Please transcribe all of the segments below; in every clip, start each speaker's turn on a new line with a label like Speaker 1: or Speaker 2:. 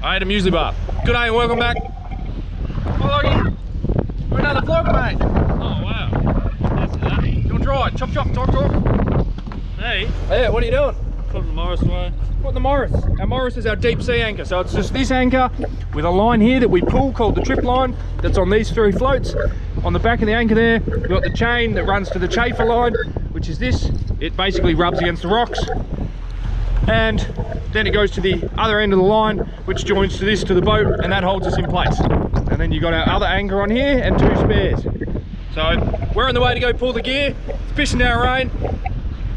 Speaker 1: I ate a muesli bar. Good day and welcome back. Oh, Loggy. We're another vlog, mate.
Speaker 2: Oh, wow. That's that.
Speaker 1: You want to try? Chop, chop, talk.
Speaker 2: Hey.
Speaker 1: Yeah, what are you doing?
Speaker 2: Putting the Morris away.
Speaker 1: Putting the Morris. Our Morris is our deep sea anchor. So it's just this anchor with a line here that we pull called the trip line that's on these three floats. On the back of the anchor there, we've got the chain that runs to the chafer line, which is this. It basically rubs against the rocks. And then it goes to the other end of the line, which joins to this to the boat, and that holds us in place. And then you've got our other anchor on here and two spares. So we're on the way to go pull the gear. It's pissing down rain.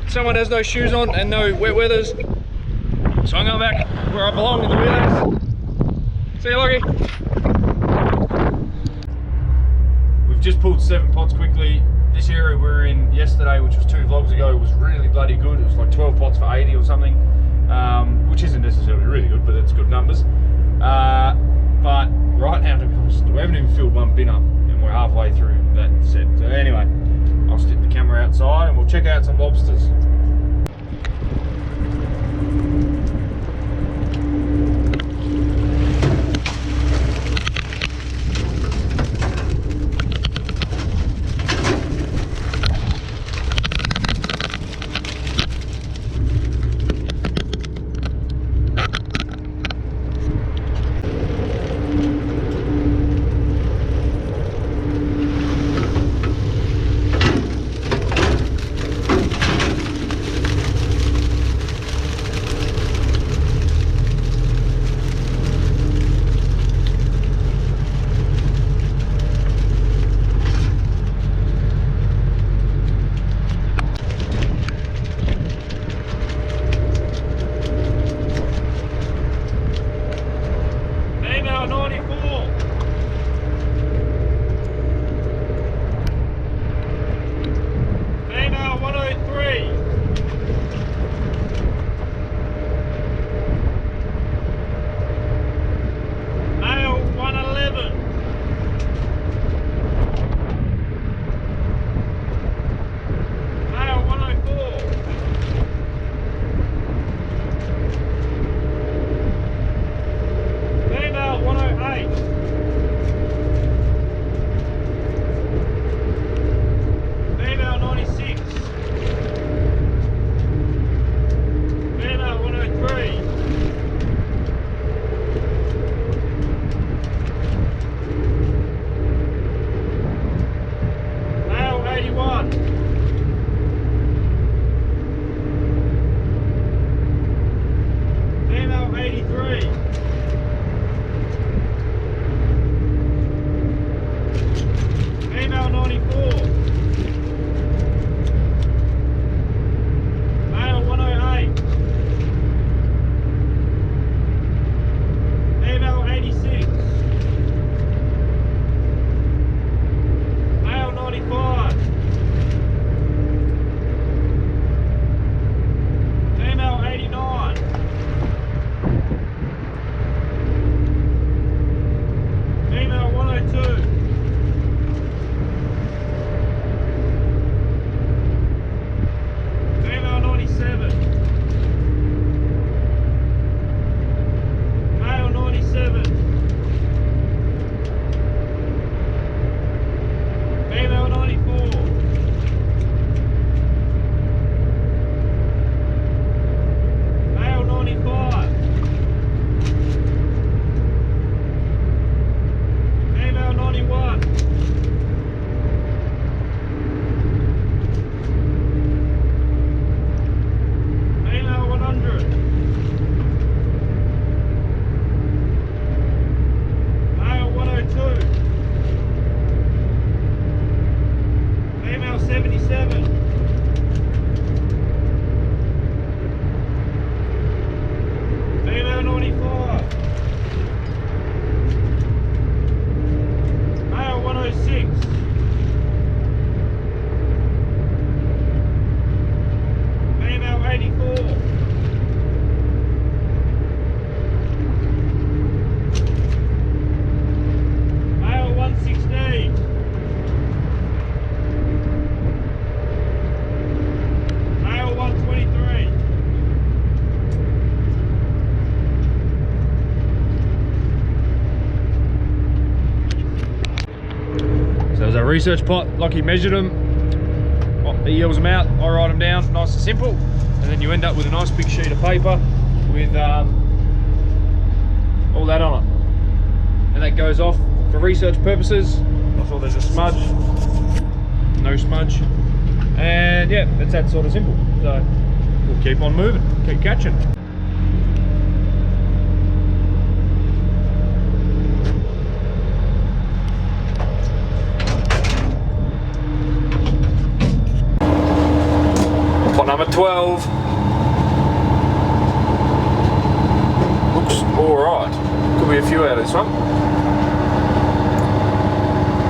Speaker 1: Someone has no shoes on and no wet weathers. So I'm going back where I belong in the wheelhouse. See you, Loggy. We've just pulled 7 pots quickly. This area we were in yesterday, which was 2 vlogs ago, was really bloody good. It was like 12 pots for 80 or something, which isn't necessarily really good, but it's good numbers. But right now, to be honest, we haven't even filled one bin up, and we're halfway through that set. So anyway, I'll stick the camera outside and we'll check out some lobsters. research pot, Lockie measured them, he yells them out, I write them down, nice and simple, and then you end up with a nice big sheet of paper with all that on it. And that goes off for research purposes. I saw there's a smudge, no smudge, and yeah, it's that sort of simple. So we'll keep on moving, keep catching. Pot number 12. Looks alright. Could be a few out of this one.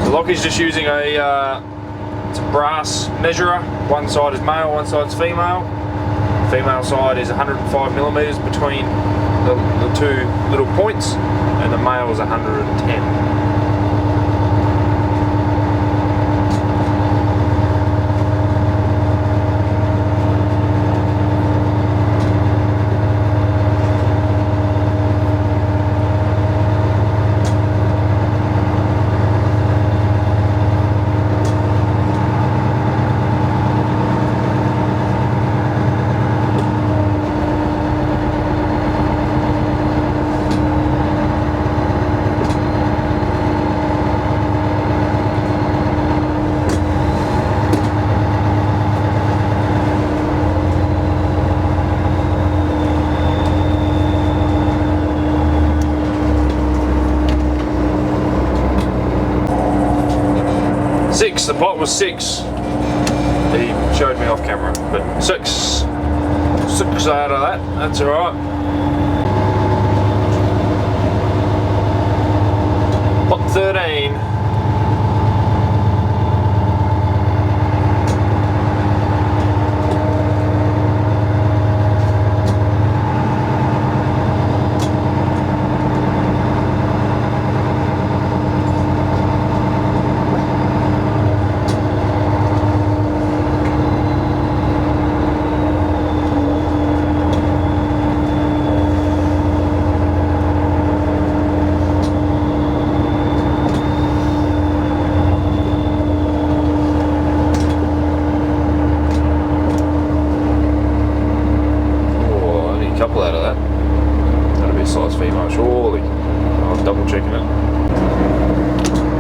Speaker 1: So Lockie's just using it's a brass measurer. One side is male, one side's female. Female side is 105 millimeters between the two little points, and the male is 110. The pot was 6. He showed me off camera, but 6 out of that. That's all right. Pot 13.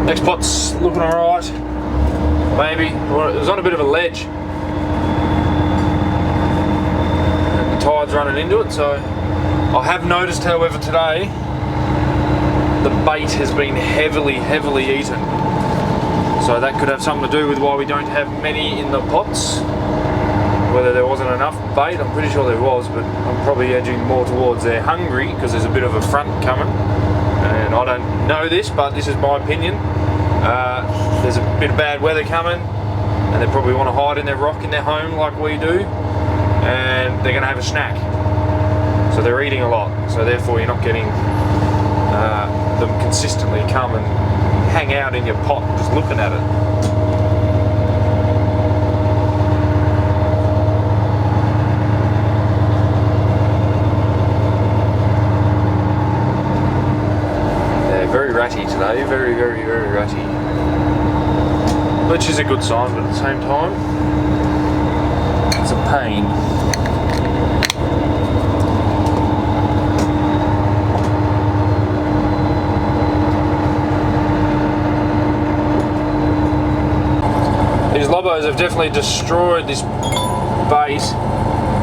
Speaker 1: Next pot's looking alright. Maybe. It was on a bit of a ledge. And the tide's running into it, so I have noticed, however, today the bait has been heavily eaten. So that could have something to do with why we don't have many in the pots. Whether there wasn't enough bait, I'm pretty sure there was, but I'm probably edging more towards they're hungry because there's a bit of a front coming. And I don't know this, but this is my opinion. There's a bit of bad weather coming, and they probably want to hide in their rock in their home like we do, and they're going to have a snack. So they're eating a lot, so therefore you're not getting them consistently come and hang out in your pot just looking at it. Very ratty today, very ratty. Which is a good sign, but at the same time, it's a pain. These lobos have definitely destroyed this bait.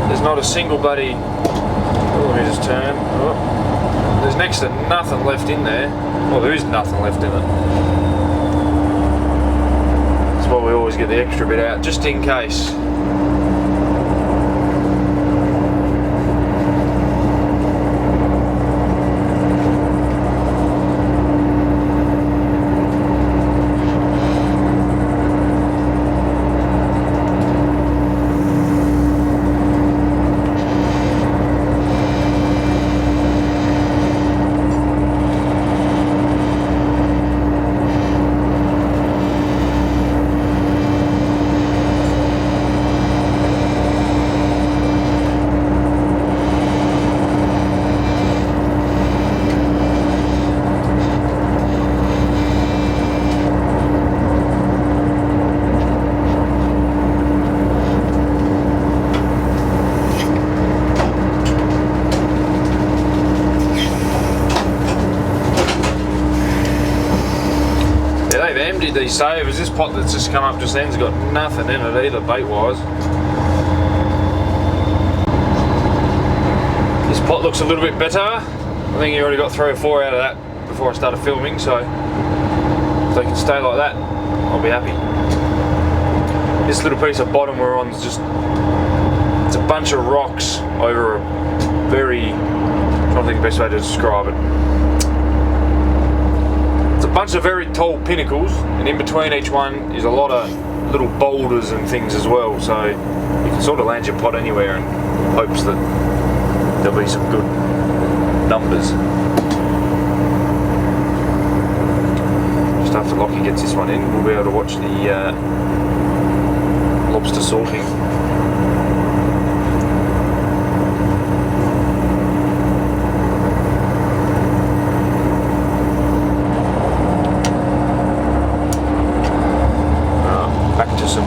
Speaker 1: There's not a single bloody... Oh, let me just turn. Oh. There's next to nothing left in there. Well, there is nothing left in it. That's why we always get the extra bit out, just in case. emptied these savers. This pot that's just come up just then's got nothing in it either, bait wise. This pot looks a little bit better. I think you already got 3 or 4 out of that before I started filming, so if they can stay like that, I'll be happy. This little piece of bottom we're on is just, it's a bunch of rocks over a very, I'm trying to think of the best way to describe it. It's a bunch of very tall pinnacles, and in between each one is a lot of little boulders and things as well, so you can sort of land your pot anywhere in hopes that there'll be some good numbers. Just after Lockie gets this one in, we'll be able to watch the lobster sorting. Back to some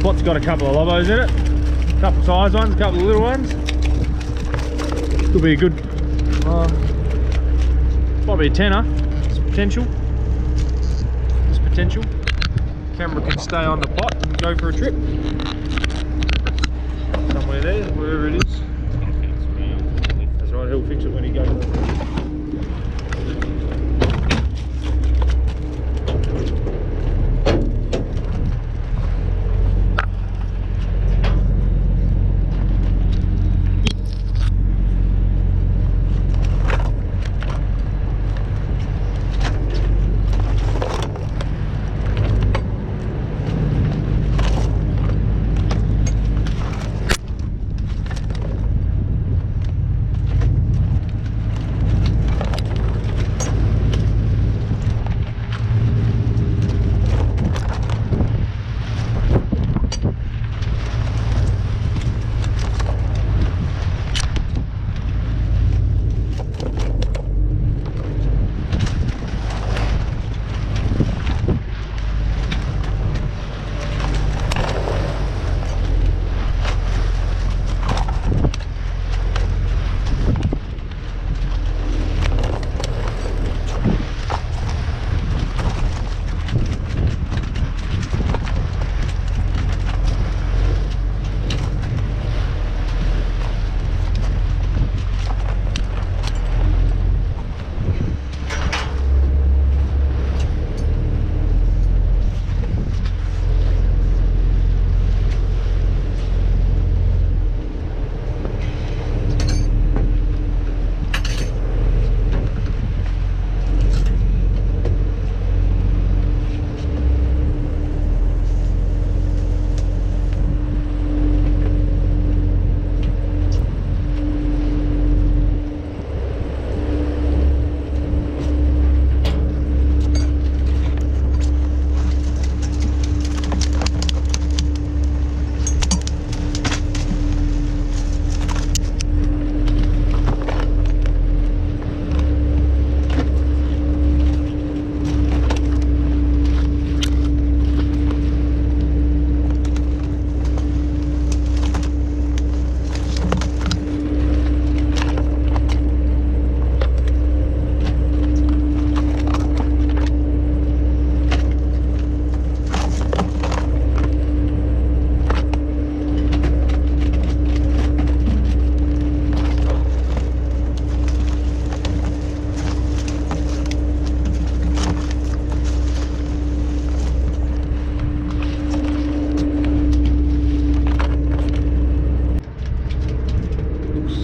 Speaker 1: pot's got a couple of lobos in it, a couple of size ones, a couple of little ones. Could be a good, might be a tenner. There's potential. There's potential. Camera can stay on the pot and go for a trip. Somewhere there, wherever it is. That's right, he'll fix it when he goes.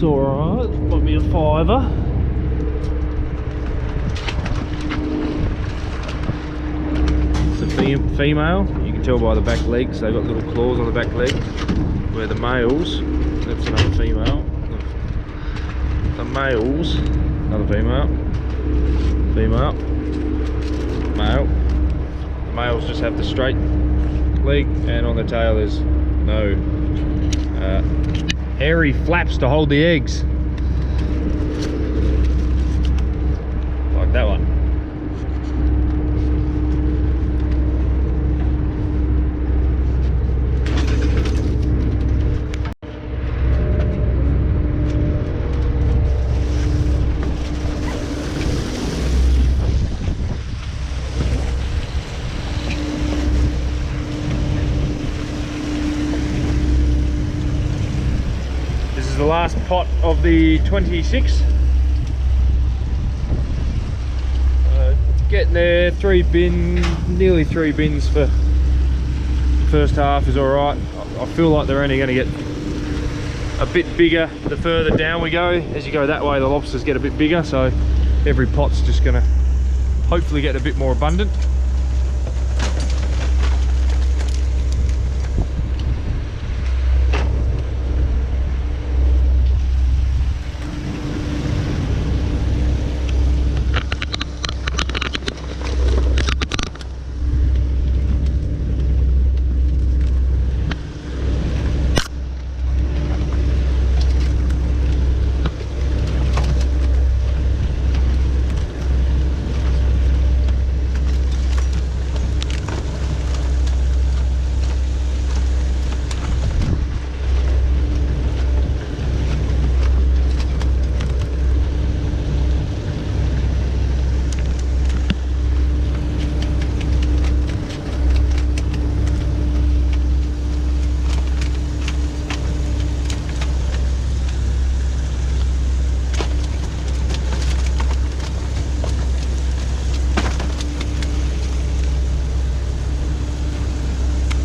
Speaker 2: alright. Might be a fiver.
Speaker 1: It's a female. You can tell by the back legs. They've got little claws on the back leg. Where the males, that's another female. The males, another female. Female. Male. The males just have the straight leg, and on the tail there's no hairy flaps to hold the eggs. Like that one. The last pot of the 26. Getting there, nearly three bins for the first half is alright. I feel like they're only going to get a bit bigger the further down we go. As you go that way, the lobsters get a bit bigger, so every pot's just going to hopefully get a bit more abundant.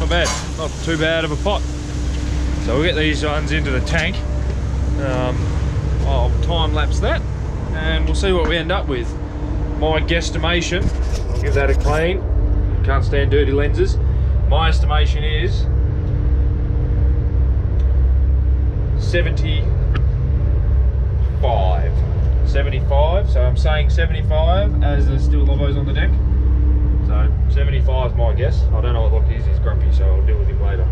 Speaker 1: Bad, not too bad of a pot. So we'll get these ones into the tank. I'll time lapse that and we'll see what we end up with. My guesstimation, I'll give that a clean, can't stand dirty lenses. My estimation is 75, so I'm saying 75 as there's still lobos on the deck. So 75 is my guess. I don't know what Lockie is, he's grumpy, so I'll deal with him later.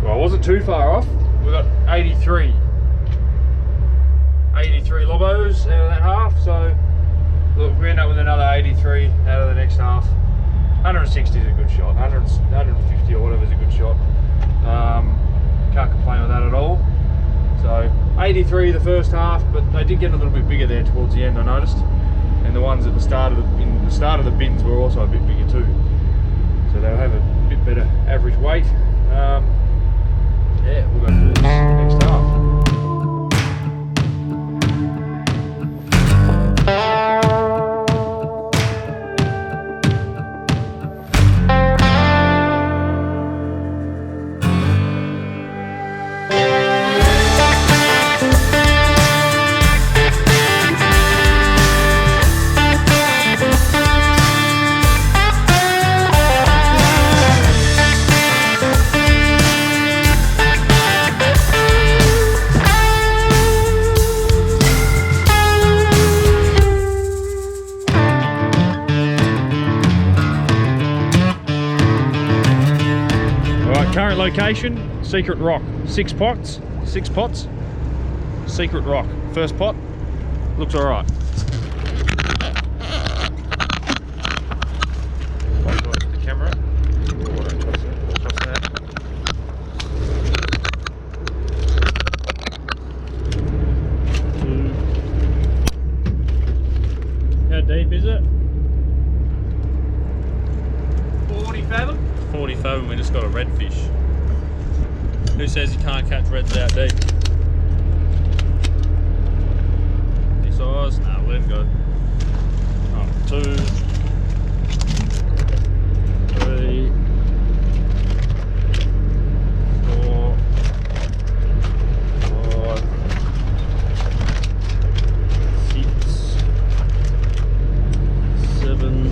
Speaker 1: Well, I wasn't too far off. We've got 83 lobos out of that half, so look, we end up with another 83 out of the next half. 160 is a good shot, 150 or whatever is a good shot. Can't complain with that at all. So 83 the first half, but they did get a little bit bigger there towards the end, I noticed. And the ones at the start of the bins were also a bit bigger too. So they'll have a bit better average weight. Yeah, we'll go through this next half. Current location, Secret Rock. 6 pots, Secret Rock. First pot, looks alright. The camera. Oh, I don't trust that.
Speaker 2: How deep is it?
Speaker 1: 40 fathom?
Speaker 3: 40 fathom, we just got a redfish. Who says you can't catch reds out deep? Any size? Nah, we'll let him go. Oh, 2, 3, 4, 5, 6, 7,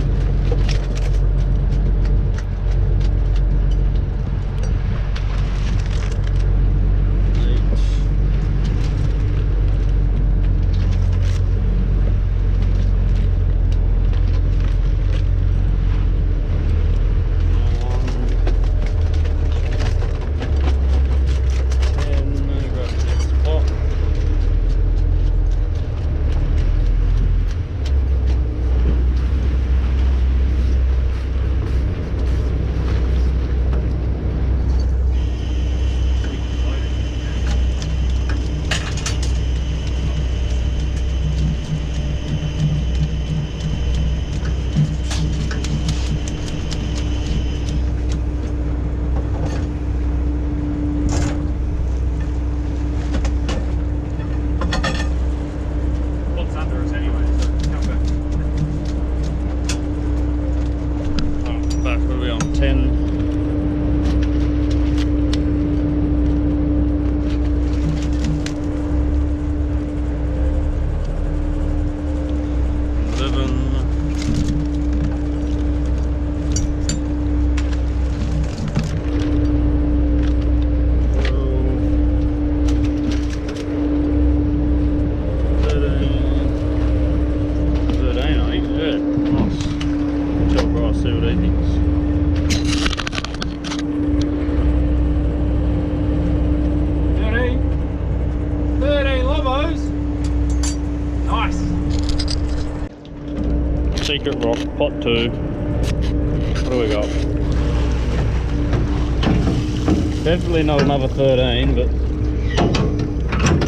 Speaker 1: 13 lobos. Nice.
Speaker 3: Secret rock, pot 2. What do we got? Definitely not another 13, but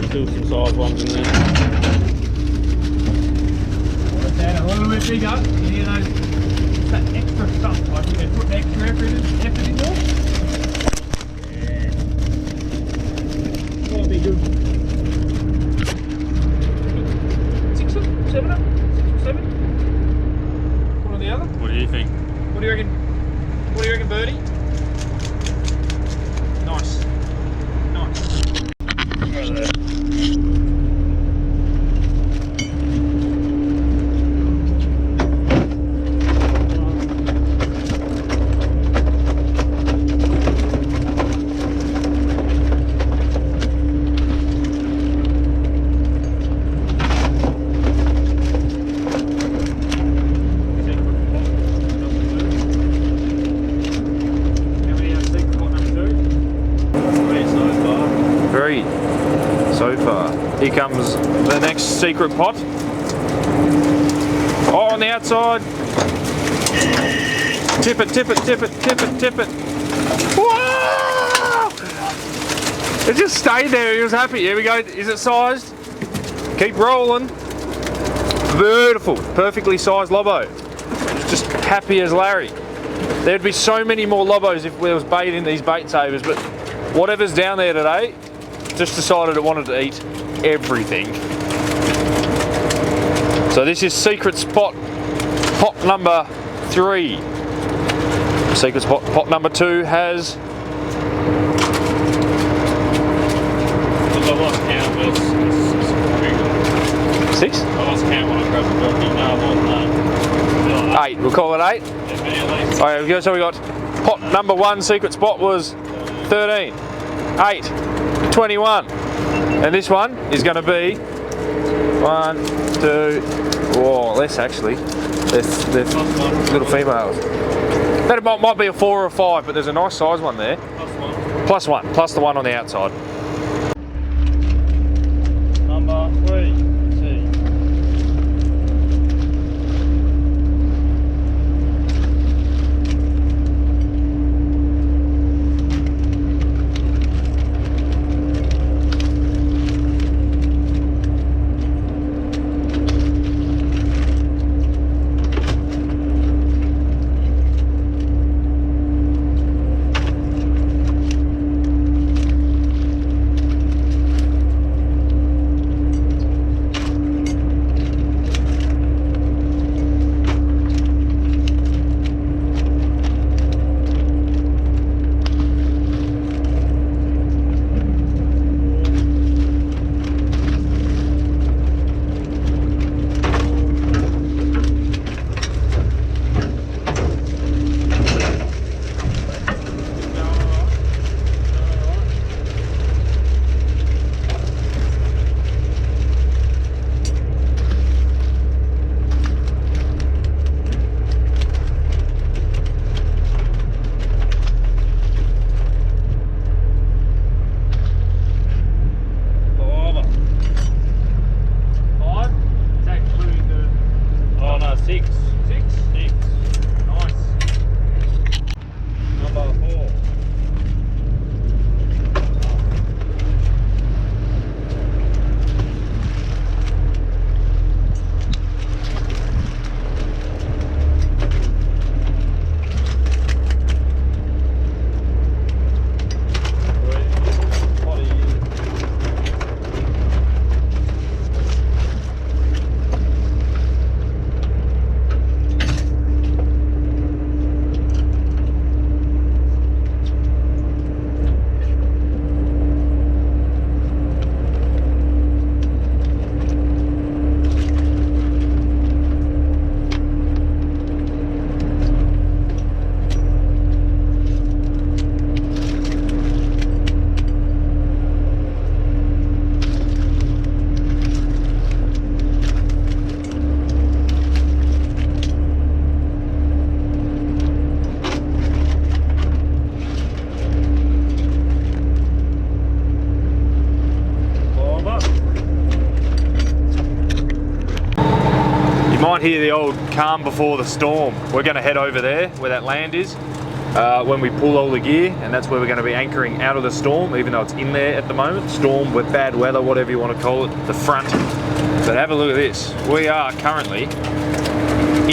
Speaker 3: still some size ones in there.
Speaker 1: That's a little bit bigger. You hear those, that extra stuff, like you can put extra effort into it. Yeah. That'll be good. 6 or 7 up? 6 or 7? One or the other?
Speaker 3: What do you think?
Speaker 1: What do you reckon? What do you reckon, Birdie? Nice. Nice.
Speaker 3: Right there. So far. Here comes the next secret pot. Oh, on the outside. Tip it, tip it, tip it, tip it, tip it. Whoa! It just stayed there. He was happy. Here we go. Is it sized? Keep rolling. Beautiful. Perfectly sized lobo. Just happy as Larry. There'd be so many more lobos if there was bait in these bait savers, but whatever's down there today just decided it wanted to eat everything. So this is secret spot pot number 3. Secret spot pot number 2 has I lost count, but it's 6? I lost count when I grabbed the jockey. No, I want 8. We'll call it 8? Yeah, alright, so we got pot number 1 secret spot was 13, 8, 21, and this one is going to be 1, 2, whoa, less actually. They're little females. That might be a 4 or a 5, but there's a nice size one there. Plus 1, plus the one on the outside. Number 3.
Speaker 2: 6.
Speaker 1: 6?
Speaker 2: 6.
Speaker 1: Nice.
Speaker 2: Number 4.
Speaker 3: Might hear the old calm before the storm. We're going to head over there where that land is when we pull all the gear, and that's where we're going to be anchoring out of the storm, even though it's in there at the moment. Storm with bad weather, whatever you want to call it, the front. But have a look at this. We are currently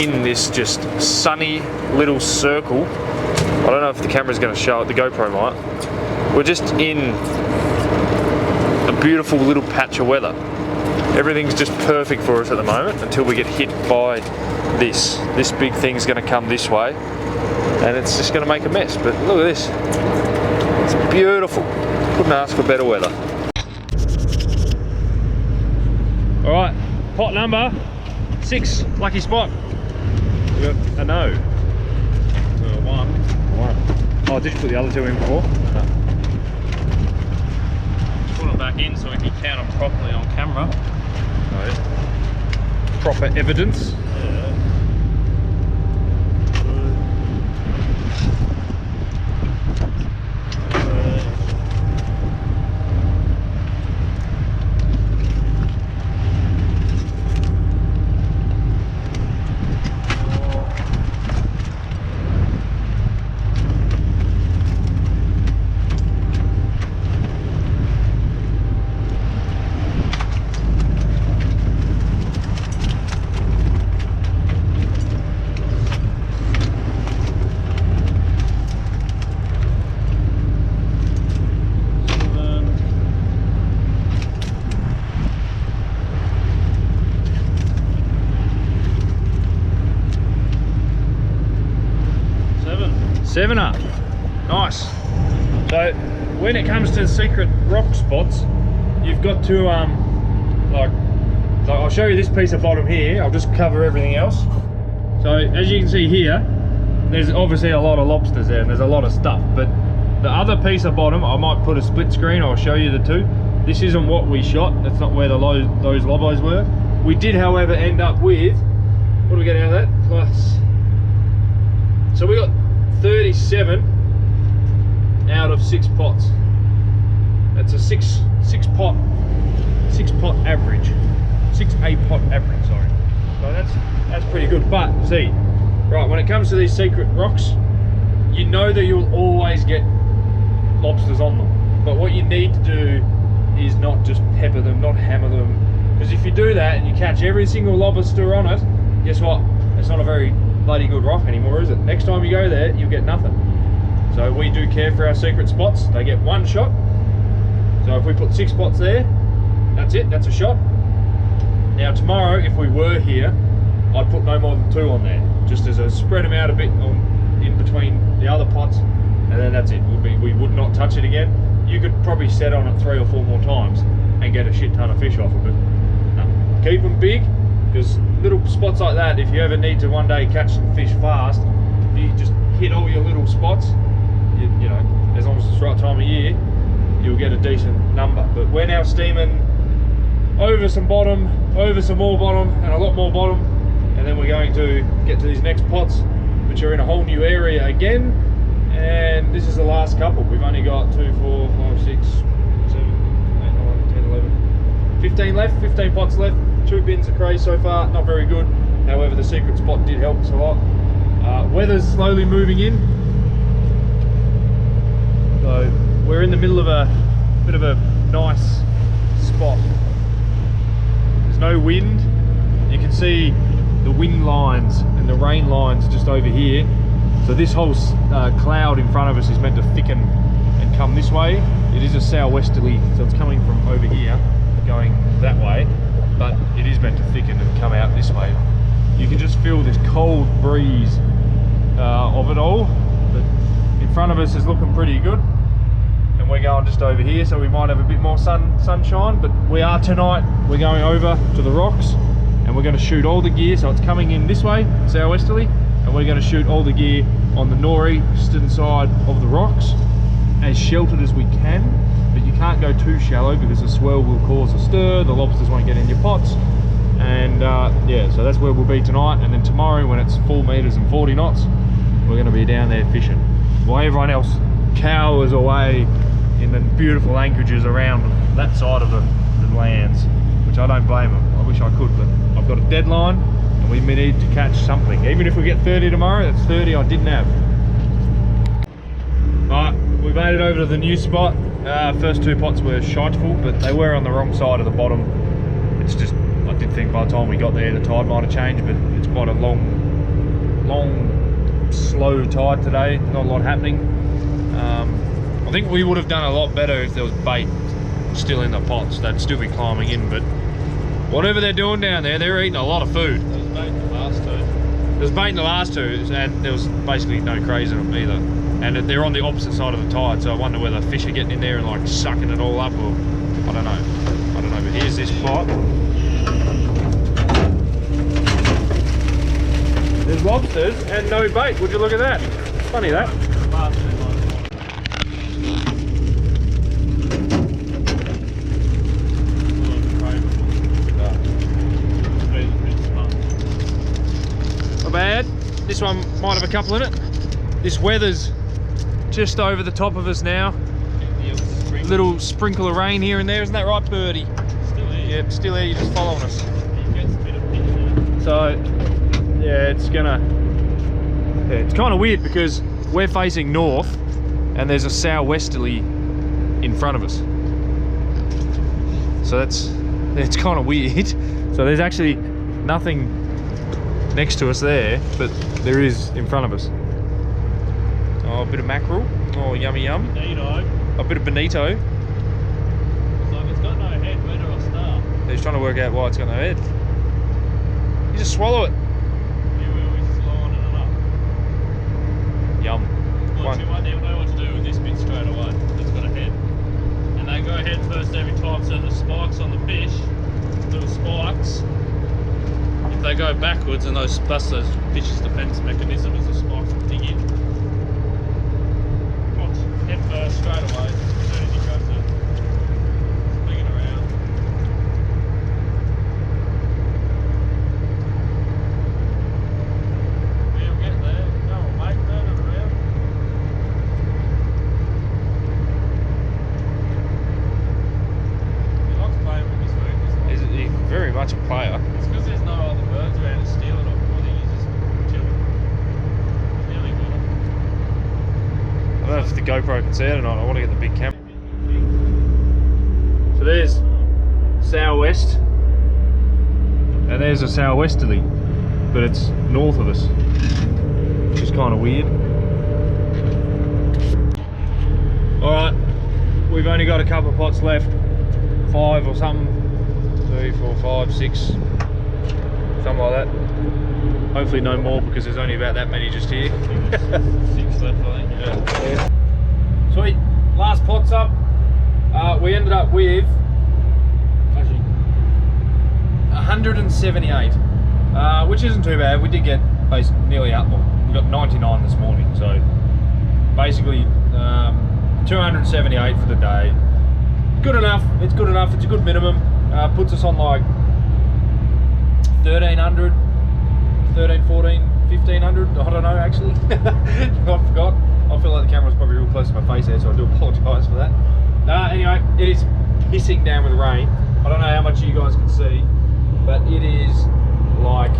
Speaker 3: in this just sunny little circle. I don't know if the camera's going to show it, the GoPro might. We're just in a beautiful little patch of weather. Everything's just perfect for us at the moment until we get hit by this. This big thing's going to come this way and it's just going to make a mess. But look at this. It's beautiful. Couldn't ask for better weather.
Speaker 1: Alright, pot number 6, lucky spot. We got a no. 1. Oh, did you put the other 2 in before? No.
Speaker 2: Put them back in so we can count them properly on camera.
Speaker 1: Proper evidence.
Speaker 2: Yeah.
Speaker 1: 7er. Nice. So when it comes to secret rock spots, you've got to like I'll show you this piece of bottom here. I'll just cover everything else. So as you can see here, there's obviously a lot of lobsters there and there's a lot of stuff, but the other piece of bottom, I might put a split screen, I'll show you the two. This isn't what we shot, that's not where those lobos were. We did, however, end up with, what do we get out of that? Plus, so we got 37 out of 6 pots. That's a six pot average. 6 8-pot average, sorry. So that's pretty good. But see, right, when it comes to these secret rocks, you know that you'll always get lobsters on them. But what you need to do is not just pepper them, not hammer them. Because if you do that and you catch every single lobster on it, guess what? It's not a very bloody good rock anymore, is it? Next time you go there, you'll get nothing. So we do care for our secret spots. They get 1 shot. So if we put 6 spots there, that's it, that's a shot. Now tomorrow, if we were here, I'd put no more than 2 on there, just as a spread them out a bit in between the other pots, and then that's it. We would not touch it again. You could probably set on it 3 or 4 more times and get a shit ton of fish off of it. No. Keep them big, because little spots like that, if you ever need to one day catch some fish fast, if you just hit all your little spots, you know, as long as it's the right time of year, you'll get a decent number. But we're now steaming over some bottom, over some more bottom, and a lot more bottom, and then we're going to get to these next pots, which are in a whole new area again. And this is the last couple. We've only got 2, 4, 5, 6, 7, 8, 9, 10, 11, 15 left, 15 pots left. 2 bins of craze so far, not very good. However, the secret spot did help us a lot. Weather's slowly moving in. So we're in the middle of a bit of a nice spot. There's no wind. You can see the wind lines and the rain lines just over here. So this whole cloud in front of us is meant to thicken and come this way. It is a southwesterly, so it's coming from over here, going that way, but it is meant to thicken and come out this way. You can just feel this cold breeze of it all, but in front of us is looking pretty good. And we're going just over here, so we might have a bit more sunshine, but we are tonight, we're going over to the rocks and we're going to shoot all the gear. So it's coming in this way, southwesterly, and we're going to shoot all the gear on the northeastern side of the rocks as sheltered as we can, but you can't go too shallow because the swell will cause a stir, the lobsters won't get in your pots, and yeah, so that's where we'll be tonight. And then tomorrow, when it's 4 meters and 40 knots, we're going to be down there fishing while everyone else cowers away in the beautiful anchorages around that side of the lands, which I don't blame them. I wish I could, but I've got a deadline and we need to catch something. Even if we get 30 tomorrow, that's 30 I didn't have. Alright, we made it over to the new spot. First 2 pots were shiteful, but they were on the wrong side of the bottom. It's just, I did think by the time we got there the tide might have changed, but it's quite a long, slow tide today. Not a lot happening. I think we would have done a lot better if there was bait still in the pots. They'd still be climbing in, but whatever they're doing down there, they're eating a lot of food.
Speaker 2: There was bait in the last 2.
Speaker 1: There was bait in the last 2, and there was basically no craze in them either. And they're on the opposite side of the tide, so I wonder whether fish are getting in there and like sucking it all up, or I don't know. But here's this spot. There's lobsters and no bait. Would you look at that? Funny that. Not bad. This one might have a couple in it. This weather's just over the top of us now. Little sprinkle of rain here and there, isn't that right, Birdie?
Speaker 2: Still here.
Speaker 1: Yep, still here, you're just following us.
Speaker 2: It gets a bit of pitch.
Speaker 1: So, yeah, it's kind of weird because we're facing north and there's a southwesterly in front of us. So it's kind of weird. So there's actually nothing next to us there, but there is in front of us. Oh, a bit of mackerel. Oh, yummy yum.
Speaker 2: Bonito.
Speaker 1: A bit of bonito.
Speaker 2: It's like it's got no head, where do I start?
Speaker 1: He's trying to work out why it's got no head. You just swallow it.
Speaker 2: You will, he's just lining it up.
Speaker 1: Yum.
Speaker 2: Look, they'll know what to do with this bit straight away. It's got a head. And they go head first every time, so the spikes on the fish, little spikes, if they go backwards, and that's those fish's defence mechanism is the spikes will dig in. Head first, straight away, as soon as you go to swinging around. We'll get there. No, we'll make that and around. He likes playing with his food.
Speaker 1: He's very much a player.
Speaker 2: It's because there's no other birds around to steal it off. I think he's just chilling. Nearly got it.
Speaker 1: I don't know if the GoPro can see it or not. I want to get the big camera. So there's southwest, and there's a southwesterly, but it's north of us, which is kind of weird. All right, we've only got a couple of pots left, 5 or something, 3, 4, 5, 6, something like that. Hopefully no more because there's only about that many just here.
Speaker 2: 6 left, I think.
Speaker 1: Yeah. Sweet, last pot's up. We ended up with actually 178, which isn't too bad. We did get nearly up more. We got 99 this morning, so basically 278 for the day. Good enough. It's good enough. It's a good minimum. Puts us on like 1300, 13, 14, 1500. I don't know actually. I forgot. I feel like the camera's probably real close to my face there, so I do apologise for that. Anyway, it is pissing down with rain. I don't know how much you guys can see, but it is like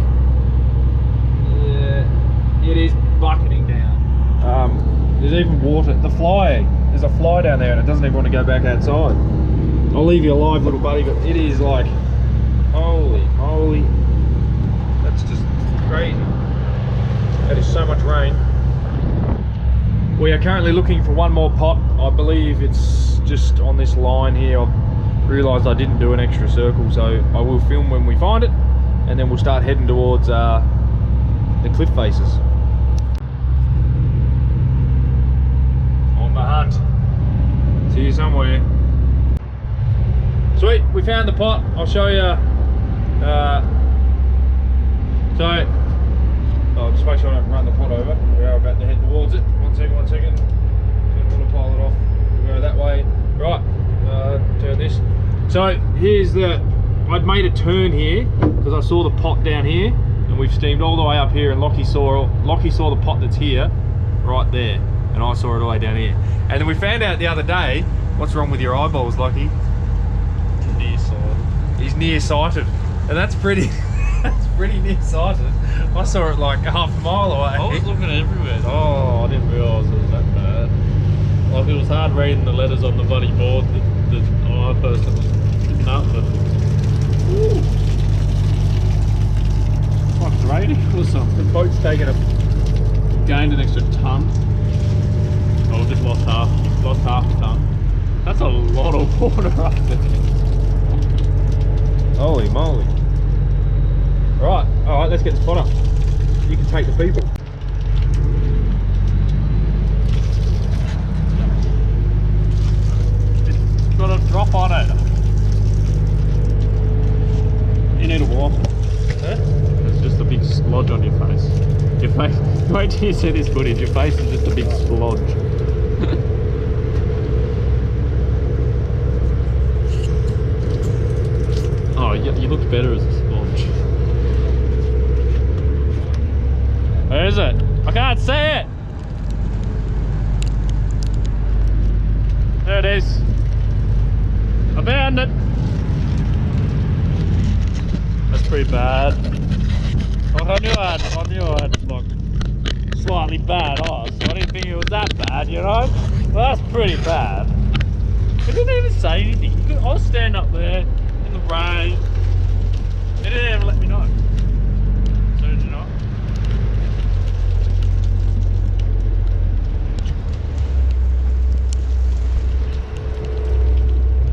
Speaker 1: fly. There's a fly down there and it doesn't even want to go back outside. I'll leave you alive, little buddy, but it is like, holy moly. That's just crazy. That is so much rain. We are currently looking for one more pot. I believe it's just on this line here. I've realised I didn't do an extra circle, so I will film when we find it, and then we'll start heading towards the cliff faces. On the hunt. See you somewhere. Sweet, we found the pot. I'll show you. I'll just make sure I don't run the pot over. We are about to head towards it. One second. Don't want to pile it off. We'll go that way. Right, turn this. So here's I'd made a turn here because I saw the pot down here, and we've steamed all the way up here, and Lockie saw the pot that's here, right there, and I saw it all the way down here. And then we found out the other day, what's wrong with your eyeballs, Lockie?
Speaker 2: Nearsighted.
Speaker 1: He's nearsighted, and that's pretty. That's pretty nearsighted. I saw it like half a mile away.
Speaker 2: I was looking everywhere. Oh, I didn't realise it was that bad. Like, it was hard reading the letters on the bloody board that the eye person was picking up, but... Ooh. Like it's raining or something.
Speaker 1: The boat's taking
Speaker 2: Gained an extra ton. Oh, just lost half a ton. That's a lot of water up there.
Speaker 1: Holy moly. Right, alright, let's get the pot up. You can take the people.
Speaker 2: It's got a drop on it. You need a wipe.
Speaker 1: Huh?
Speaker 2: It's just a big splodge on your face. Your face, wait till you see this footage, your face is just a big splodge. Oh, you look better as a sponge. Where is it? I can't see it! There it is. I found it! That's pretty bad. I knew I had like slightly bad eyes, so I didn't think it was that bad, you know? Well, that's pretty bad. It didn't even say anything. I was standing up there in the rain. It didn't even let me know. So did you know?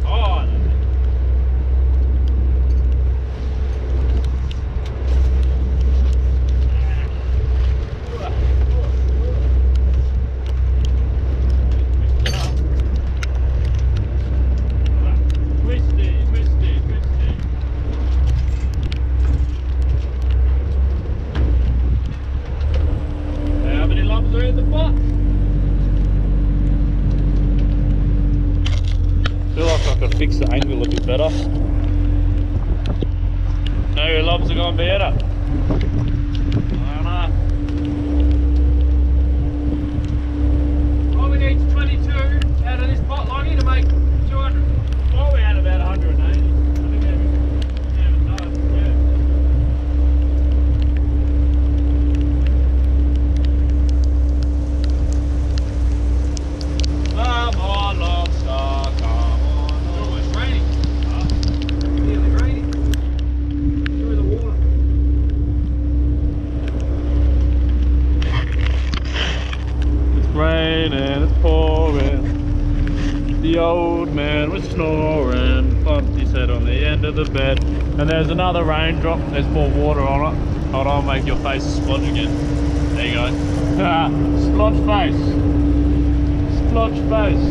Speaker 2: Oh, fix the angle a bit better. Now your lobs are going better. I don't know. Well, we need 22 out of this pot, Loggy, to make 200. Well, we had about 180. I think we haven't done, yeah. Come on, lobster, come on. It's raining. It's nearly raining. Through the water. It's raining, it's pouring. The old man was snoring, bumped his head on the end of the bed. And there's another raindrop, there's more water on it. Hold on, make your face splodge again. There you go. Splodge face. Splodge face.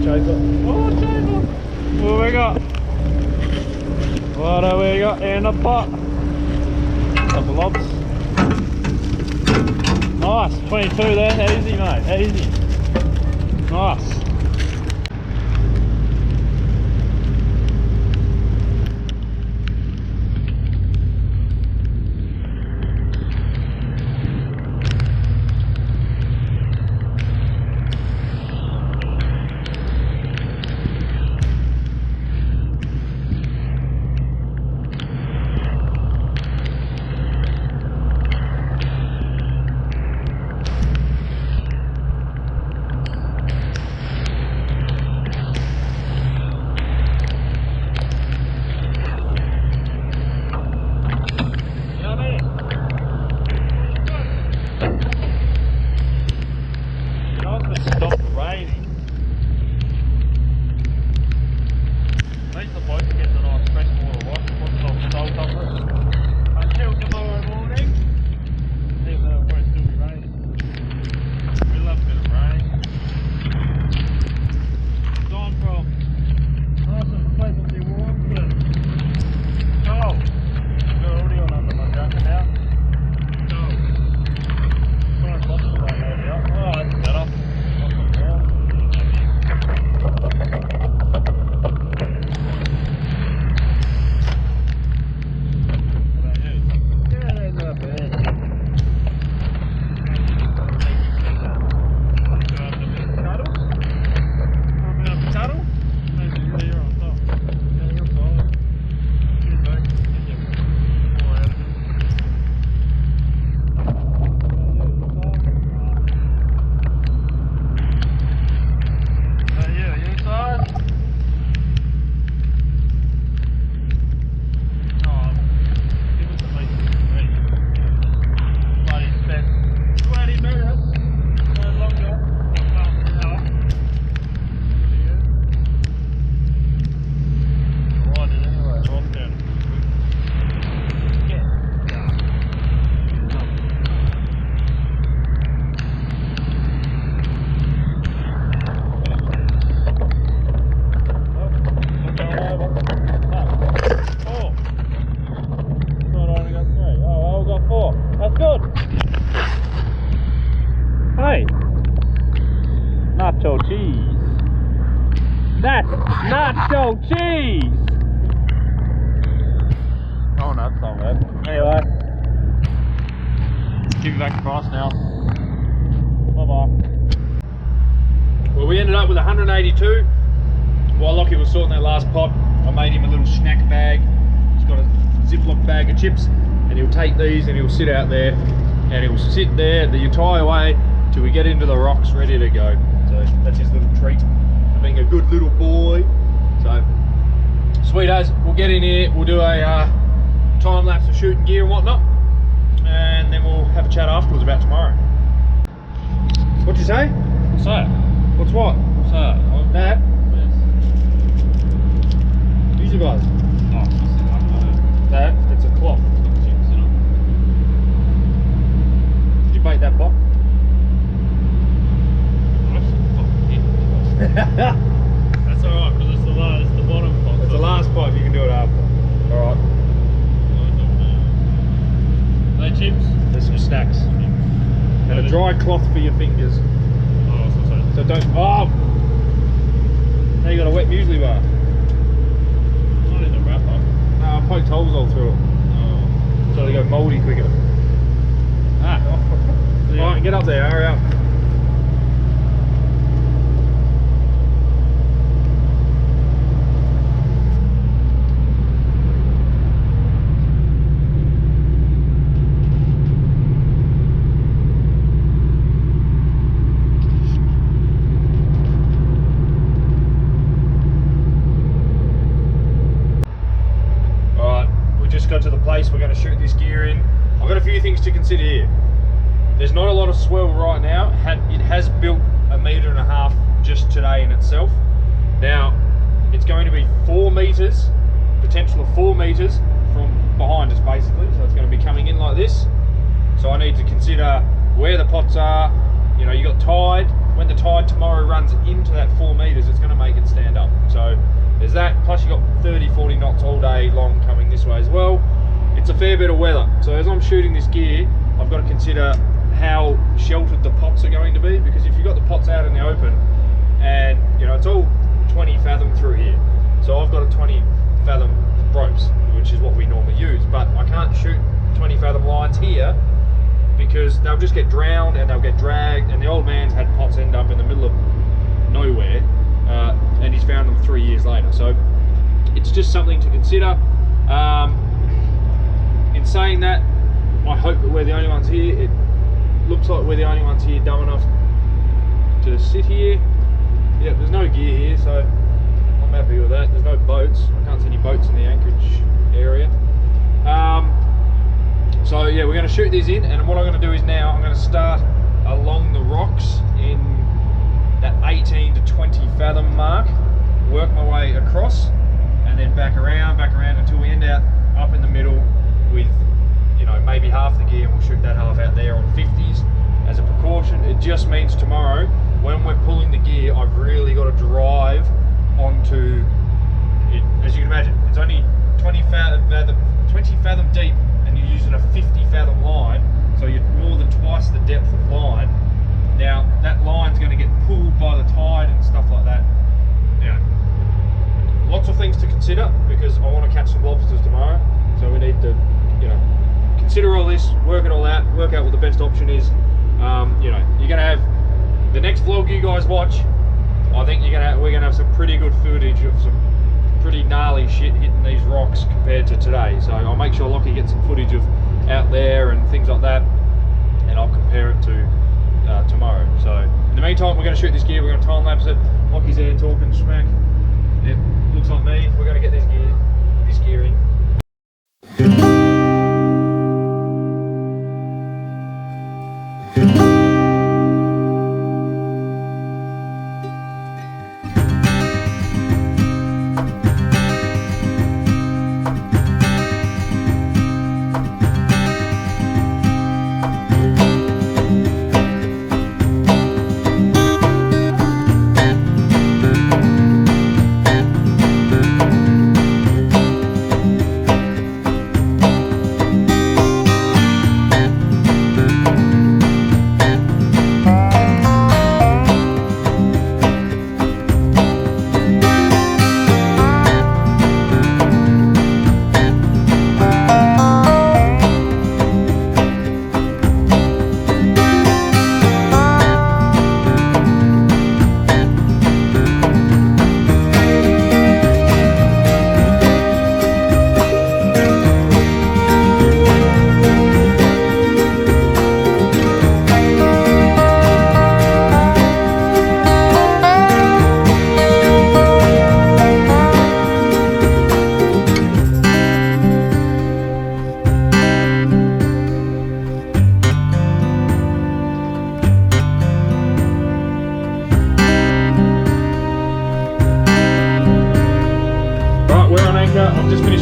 Speaker 1: Chaser.
Speaker 2: Oh, chaser. What we got? What do we got in the pot? Couple lobs. Nice, 22 there. Easy, mate. Easy. Nice.
Speaker 1: That's nacho cheese!
Speaker 2: Oh no, it's not bad.
Speaker 1: Anyway,
Speaker 2: Give you back the price now.
Speaker 1: bye-bye. Well, we ended up with 182. While Lockie was sorting that last pot, I made him a little snack bag. He's got a Ziploc bag of chips, and he'll take these and he'll sit out there, and he'll sit there the entire way till we get into the rocks ready to go. So that's his little treat for being a good little boy. So, sweet as, we'll get in here, we'll do a time lapse of shooting gear and whatnot, and then we'll have a chat afterwards about tomorrow. What'd you say?
Speaker 2: What's that?
Speaker 1: What's what?
Speaker 2: What's that?
Speaker 1: That?
Speaker 2: Yes.
Speaker 1: Easy buzz.
Speaker 2: Oh,
Speaker 1: That? It's a cloth. Did you bait that box?
Speaker 2: That's alright, because it's the bottom pot.
Speaker 1: It's the last pipe, you can do it after. Alright.
Speaker 2: Are they chips?
Speaker 1: There's some snacks. And a dry cloth for your fingers.
Speaker 2: Oh,
Speaker 1: So don't. Oh! Now you got a wet muesli bar.
Speaker 2: not in the wrapper.
Speaker 1: No, I poked holes all through it.
Speaker 2: Oh.
Speaker 1: So they go mouldy quicker.
Speaker 2: Ah.
Speaker 1: Alright, get up there, hurry up. Got to the place we're going to shoot this gear in. I've got a few things to consider here. There's not a lot of swell right now. It has built 1.5 meters just today in itself. Now it's going to be 4 meters, potential of 4 meters from behind us basically, so it's going to be coming in like this. So I need to consider where the pots are. You know, you got tide. When the tide tomorrow runs into that 4 meters, it's going to make it stand up. So there's that, plus you got 30-40 knots all day long coming this way as well. It's a fair bit of weather. So as I'm shooting this gear, I've got to consider how sheltered the pots are going to be, because if you've got the pots out in the open, and you know, it's all 20 fathom through here. So I've got a 20 fathom ropes, which is what we normally use, but I can't shoot 20 fathom lines here because they'll just get drowned and they'll get dragged, and the old man's had pots end up in the middle of nowhere. And he's found them 3 years later, so it's just something to consider. In saying that, I hope that we're the only ones here. It looks like we're the only ones here dumb enough to sit here. Yeah, there's no gear here, so I'm happy with that. There's no boats. I can't see any boats in the anchorage area. So yeah, we're going to shoot these in, and what I'm going to do is now I'm going to start along the rocks in that 18 to 20 fathom mark, work my way across, and then back around until we end up in the middle with, you know, maybe half the gear, and we'll shoot that half out there on 50s as a precaution. It just means tomorrow, when we're pulling the gear, I've really got to drive onto it. As you can imagine, it's only 20 fathom deep, and you're using a 50 fathom line, so you're more than twice the depth of line. Now that line's going to get pulled by the tide and stuff like that. Yeah, lots of things to consider, because I want to catch some lobsters tomorrow. So we need to, you know, consider all this, work it all out, work out what the best option is. You know, you're going to have the next vlog you guys watch. I think we're going to have some pretty good footage of some pretty gnarly shit hitting these rocks compared to today. So I'll make sure Lockie gets some footage of out there and things like that, and I'll compare it to tomorrow. So in the meantime, we're going to shoot this gear, we're going to time lapse it. Lockie's there talking smack. It looks like me. We're going to get this gear in.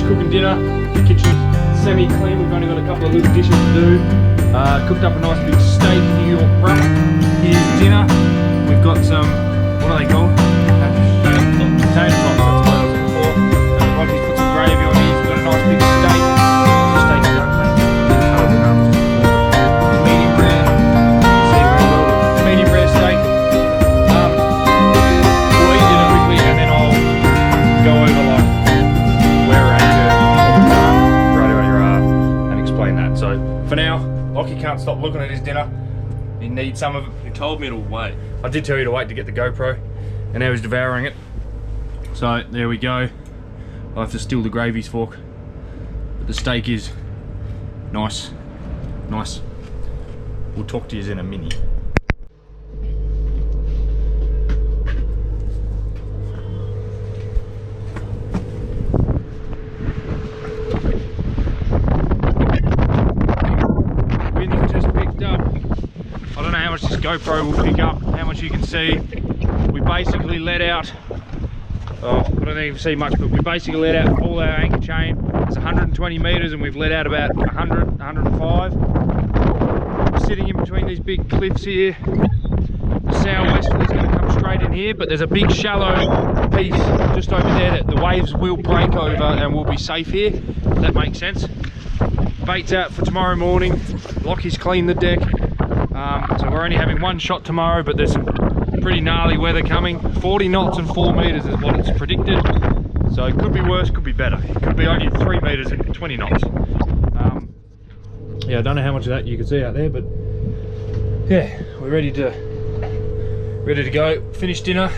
Speaker 1: cooking dinner. The kitchen's semi-clean. We've only got a couple of little dishes to do. Cooked up a nice big steak, New York wrap. Here's dinner. We've got some, what are they called? Potato tots. That's what I was looking for. And Roger's put some gravy on here. We've got a nice big steak. The steak's done, mate. Medium rare. See very well. Medium rare steak. We'll eat dinner quickly and then I'll go over like where we're at and explain that. So for now, Lockie can't stop looking at his dinner. He needs some of it.
Speaker 2: He told me to wait.
Speaker 1: I did tell you to wait to get the GoPro, and now he's devouring it. So there we go. I'll have to steal the gravy's fork. But the steak is nice. Nice. We'll talk to you in a minute. Wind's just picked up. I don't know how much this GoPro will pick up, how much you can see. We basically let out, I don't think you can see much, but we basically let out all our anchor chain. It's 120 metres and we've let out about 100, 105. We're sitting in between these big cliffs here. The southwesterly is going to come straight in here, but there's a big shallow piece just over there that the waves will break over and we'll be safe here, if that makes sense. Bait's out for tomorrow morning. Lockie's cleaned the deck. So we're only having one shot tomorrow, but there's some pretty gnarly weather coming. 40 knots and 4 metres is what it's predicted. So it could be worse, could be better. It could be only 3 metres and 20 knots. Yeah, I don't know how much of that you can see out there, but yeah, we're ready to go. Finish dinner.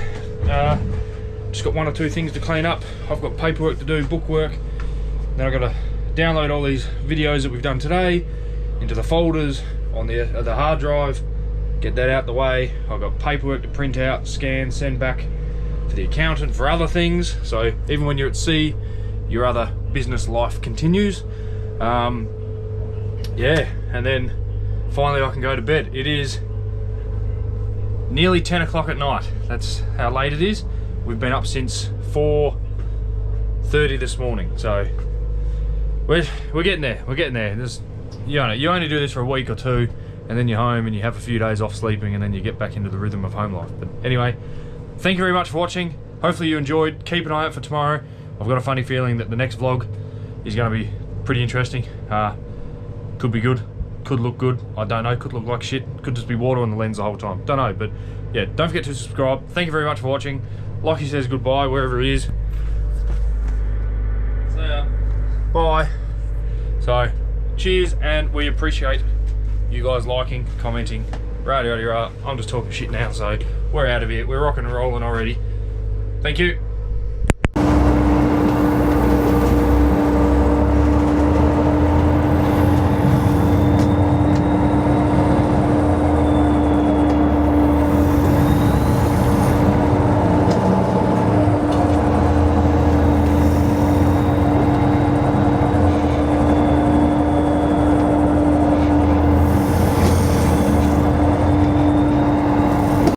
Speaker 1: Just got 1 or 2 things to clean up. I've got paperwork to do, bookwork. Then I've got to download all these videos that we've done today into the folders on the hard drive, get that out the way. I've got paperwork to print out, scan, send back to the accountant for other things. So even when you're at sea, your other business life continues. Yeah, and then finally I can go to bed. It is nearly 10 o'clock at night. That's how late it is. We've been up since 4:30 this morning, so we're getting there. We're getting there. You only do this for a week or 2, and then you're home and you have a few days off sleeping, and then you get back into the rhythm of home life. But anyway, thank you very much for watching. Hopefully you enjoyed. Keep an eye out for tomorrow. I've got a funny feeling that the next vlog is going to be pretty interesting. Could be good, could look good, I don't know, could look like shit, could just be water on the lens the whole time, don't know. But yeah, don't forget to subscribe. Thank you very much for watching. Lockie says goodbye wherever he is. See ya. Bye. So cheers, and we appreciate you guys liking, commenting. I'm just talking shit now, so we're out of here. We're rocking and rolling already. Thank you.